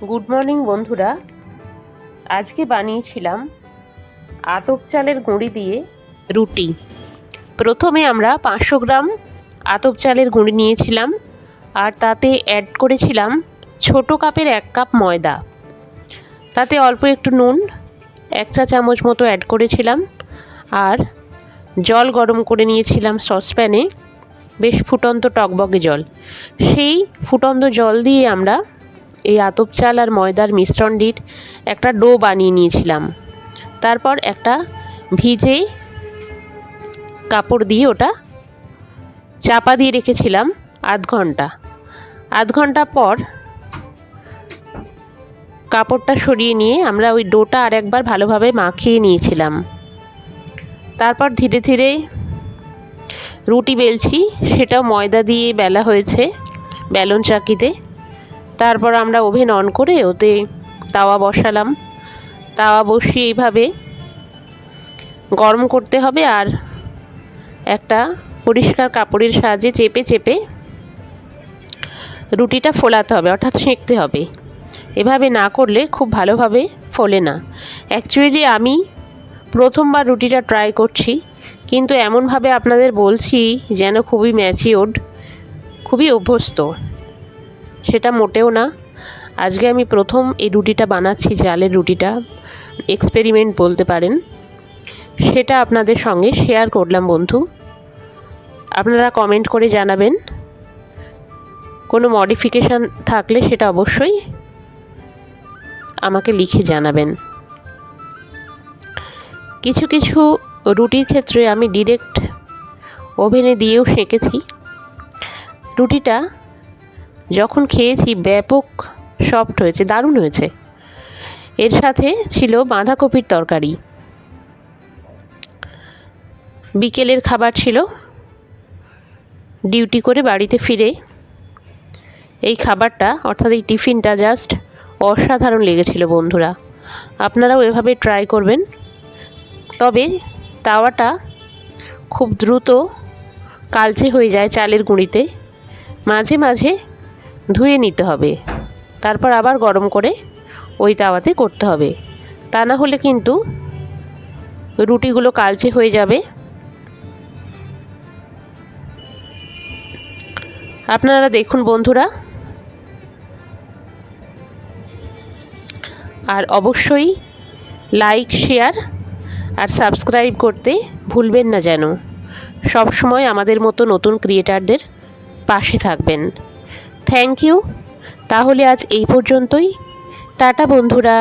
Good morning বন্ধুরা। আজকে বানিয়েছিলাম আতপ চালের গুঁড়ি দিয়ে রুটি। প্রথমে আমরা 500 গ্রাম আতপ চালের গুঁড়ি নিয়েছিলাম আর তাতে অ্যাড করেছিলাম ছোটো কাপের 1 কাপ ময়দা। তাতে অল্প একটু নুন 1 চা চামচ মতো অ্যাড করেছিলাম আর জল গরম করে নিয়েছিলাম সসপ্যানে, বেশ ফুটন্ত টকবকে জল। সেই ফুটন্ত জল দিয়ে আমরা এই আতপ চাল আর ময়দার মিশ্রণটির একটা ডো বানিয়ে নিয়েছিলাম। তারপর একটা ভিজে কাপড় দিয়ে ওটা চাপা দিয়ে রেখেছিলাম আধ ঘন্টা পর কাপড়টা সরিয়ে নিয়ে আমরা ওই ডোটা আর একবার ভালোভাবে মাখিয়ে নিয়েছিলাম। তারপর ধীরে ধীরে রুটি বেলছি, সেটাও ময়দা দিয়ে বেলা হয়েছে বেলন চাকিতে। তারপর আমরা ওভেন অন করে ওতে তাওয়া বসালাম। তাওয়া বসিয়ে এইভাবে গরম করতে হবে আর একটা পরিষ্কার কাপড়ের সাহায্যে চেপে চেপে রুটিটা ফোলাতে হবে, অর্থাৎ সেঁকতে হবে। এভাবে না করলে খুব ভালোভাবে ফোলে না। অ্যাকচুয়ালি আমি প্রথমবার রুটিটা ট্রাই করছি, কিন্তু এমনভাবে আপনাদের বলছি যেন খুবই ম্যাচিওর্ড, খুবই অভ্যস্ত, সেটা মোটেও না। আজকে আমি প্রথম এই রুটিটা বানাচ্ছি, চালের রুটিটা, এক্সপেরিমেন্ট বলতে পারেন। সেটা আপনাদের সঙ্গে শেয়ার করলাম বন্ধু। আপনারা কমেন্ট করে জানাবেন, কোনো মডিফিকেশান থাকলে সেটা অবশ্যই আমাকে লিখে জানাবেন। কিছু কিছু রুটির ক্ষেত্রে আমি ডিরেক্ট ওভেনে দিয়েও সেঁকেছি। রুটিটা যখন খেয়েছি ব্যাপক সফট হয়েছে, দারুণ হয়েছে। এর সাথে ছিল বাঁধাকপির তরকারি। বিকেলের খাবার ছিল। ডিউটি করে বাড়িতে ফিরে এই খাবারটা, অর্থাৎ এই টিফিনটা জাস্ট অসাধারণ লেগেছিল বন্ধুরা। আপনারাও এভাবে ট্রাই করবেন। তবে তাওয়াটা খুব দ্রুত কালচে হয়ে যায় চালের গুঁড়িতে, মাঝে মাঝে ধুয়ে নিতে হবে, তারপর আবার গরম করে ওই তাওয়াতে করতে হবে। তা না হলে কিন্তু রুটিগুলো কালচে হয়ে যাবে। আপনারা দেখুন বন্ধুরা, আর অবশ্যই লাইক, শেয়ার আর সাবস্ক্রাইব করতে ভুলবেন না যেন। সব সময় আমাদের মতো নতুন ক্রিয়েটারদের পাশে থাকবেন। Thank you. তাহলে আজ এই পর্যন্তই। টাটা বন্ধুরা।